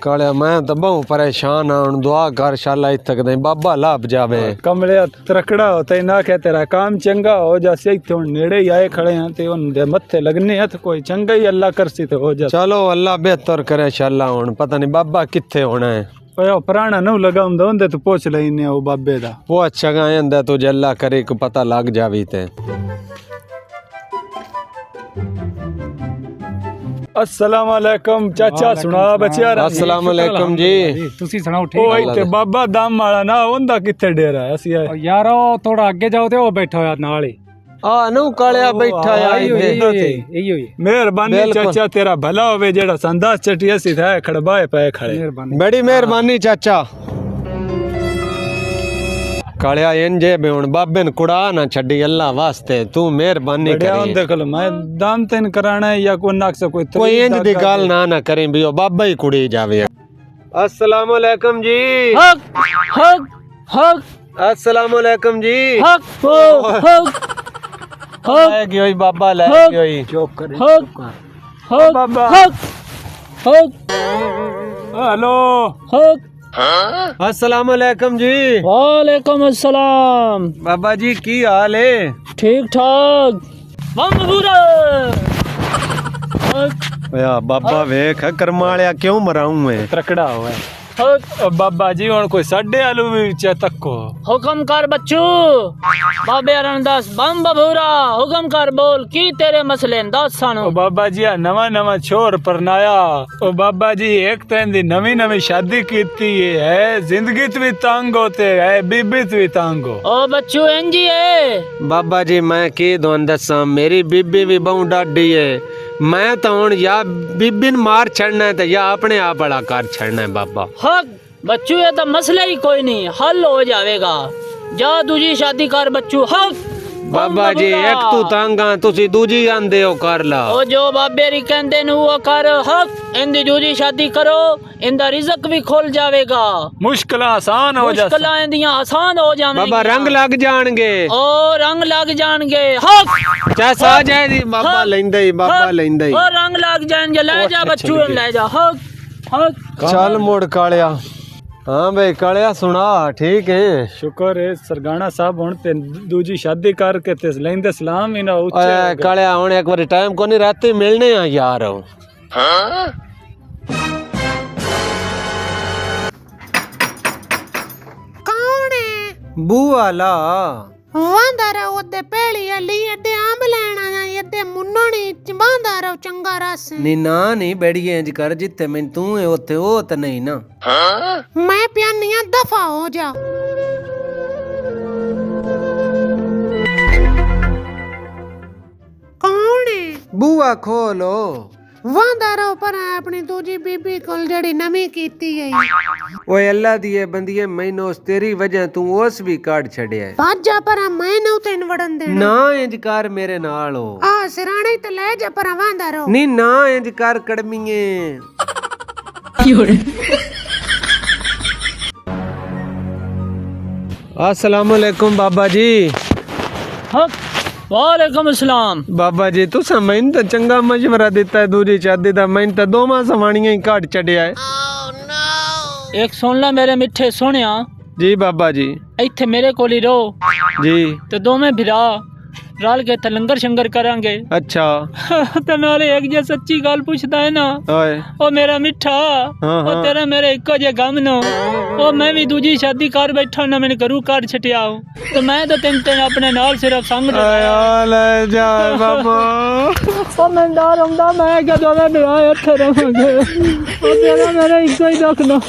कालिया मैं तो बहु परेशान हूं दुआ कर शाला इत तक नहीं बाबा लाभ जावे कमले तरकड़ा होता ही ना कह तेरा काम चंगा हो जासे इत्थे हुण नेड़े ही आए खड़े हैं ते उनदे मत्थे लगने हथ कोई चंगा ही अल्लाह करसी ते हो जा चलो अल्लाह बेहतर करे शाला हुण पता नहीं बाबा किथे होना है ओए पुराना नू लगाउंदा हुंदे तो पूछ लईने ओ बाबे दा वो अच्छा गायंदा तुझे अल्लाह करे को पता लग जावी ते अस्सलाम वालेकुम चाचा सुना बच्चा अस्सलाम वालेकुम जी ਤੁਸੀਂ ਸੁਣਾਓ ओ ਠੀਕ इत्थे बाबा दम वाला ना हुंदा किथे डेरा है ਅਸੀਂ आए ਯਾਰ ਉਹ ਥੋੜਾ ਅੱਗੇ ਜਾਓ ਤੇ ਉਹ ਬੈਠਾ ਹੋਇਆ ਨਾਲ ਹੀ आ नु कालिया बैठा है ਇਹੀ ਹੋਈ मेहरबानी चाचा तेरा भला होवे जेड़ा संदास चटी ਅਸੀਂ था खड़बाए पे खड़े ਮਿਹਰਬਾਨੀ बड़ी मेहरबानी चाचा कालिया इंजे बे हुण बाबे ने कुड़ा ना छड़ी अल्लाह वास्ते तू मेहरबानी बढ़िया करी हुंदे कल मैं दाम तेन कराना है या कोई नाक से कोई इंज दी गल ना करें भी ओ बाबा ही कुड़ी जावे अस्सलाम वालेकुम जी हक हक हक अस्सलाम वालेकुम जी हक हक लाएगी होई बाबा लाएगी होई चुप कर हक हक बाबा हक हक हेलो हक अस्सलाम वालेकुम जी वालेकुम अस्सलाम बाबा जी की हाल है ठीक ठाक बम पूरा या बाबा वेख करमालिया क्यों मराऊं मैं तरकड़ा हुआ है हक बाबा जी हुण कोई साडे आलू भी तक्को हुक्म कर बच्चू बाबे अरनदास बम बभूरा हुक्म कर बोल की तेरे मसले दस सानू ओ बाबा जी आ नवा नवा छोर परनाया ओ बाबा जी एक तैन दी नवी नवी शादी कीती है जिंदगी च भी तंग होते है बीबी च भी तंग हो ओ बच्चू इंजी है बाबा जी मैं की दोन दसा मेरी बीबी भी बहु डाडी है मैं तो हुण या बीबी ने मार छड़ना है तो या अपने आप बड़ा कर छड़ना है बाबा हक बच्चू ये तो मसला ही कोई नहीं हल हो जाएगा जा दूजी शादी कर बच्चू हक बाबा जी एक तू तंगा तुसी दूजी आंदे हो कर ला ओ जो बाबे री कहंदे नु वो कर हक इंदी दूजी शादी करो इंदा रिज़्क भी खुल जाएगा मुश्किल आसान हो जा मुश्किलां इंदियां आसान हो जावेंगी बाबा रंग लग जाणगे ओ रंग लग जाणगे हक चैसा आ जाए दी बाबा हक, लेंदा ही बाबा हक, लेंदा ही ओ रंग लग जाएंगे ले जा बच्चू ले जा हक हक चल मोड़ कालिया हाँ भाई कालिया सुना ठीक है शुक्र है सरगाना साहब हुण ते दूजी शादी करके ते लेंदे सलाम ही ना ऊंचे ओए कालिया हुण एक बार टाइम को नहीं राती मिलने आ यार कौन है बुआ ला वांदा रहो ओदे पेली अली एडे आंब लेना या एडे मुन्नणी चबांदा रहो चंगा रस नी ना नहीं बैठिए इंज कर जिते मैं तू है ओते ओ त नहीं ना मैं पियानिया दफा हो जा कौन है बुआ खोलो वांदा रहो पर अपनी दूजी बीबी कोल जड़ी नवी कीती है ओए अल्लाह दी ए बंदिए मैनू तेरी वजह तू ओस भी काट छड़या है बाजा पर मैं नु तेन वड़न देना ना इंज कर मेरे नाल हो आ सिराणे ते ले जा पर वांदा रहो नी ना इंज कर कड़मीए अस्सलाम वालेकुम बाबा जी हक वालेकुम अस्सलाम बाबा जी तुसा मैनू तो चंगा मशवरा दिता है दूजी शादी दा मैनू तो दोवां सवाणियां ही काट छड़या है एक सुन ला मेरे मिठे सोहणिया जी बाबा जी ਇੱਥੇ ਮੇਰੇ ਕੋਲ ਹੀ ਰਹੋ जी ਤੇ ਦੋਵੇਂ ਭਰਾ ਰਲ ਕੇ ਤੇ ਲੰਗਰ ਸ਼ੰਗਰ ਕਰਾਂਗੇ अच्छा ਤੇ ਨਾਲੇ ਇੱਕ ਜੇ ਸੱਚੀ ਗੱਲ ਪੁੱਛਦਾ ਹੈ ਨਾ ओए ਉਹ ਮੇਰਾ ਮਿੱਠਾ ਹਾਂ। ਉਹ ਤੇਰਾ ਮੇਰੇ ਇੱਕੋ ਜੇ ਗਮ ਨੂੰ ਉਹ ਮੈਂ ਵੀ ਦੂਜੀ ਸ਼ਾਦੀ ਕਰ ਬੈਠਾ ਨਾ ਮੈਨੂੰ ਘਰੂ ਕੱਢ ਛਟਿਆ ਤੇ ਮੈਂ ਤਾਂ ਤੈਨੂੰ ਆਪਣੇ ਨਾਲ ਸਿਰਫ ਸੰਗ आया ले जा बाबा ਉਹ ਮੈਂ ਡਰ ਹੁੰਦਾ ਮੈਂ ਕਦੋਂ ਮੈਂ ਵਿਆਹ ਇੱਥੇ ਰਵਾਂਗੇ ਉਹ ਤੇਰਾ ਮੇਰਾ ਇੱਕੋ ਹੀ ਦੁੱਖ ਨਾ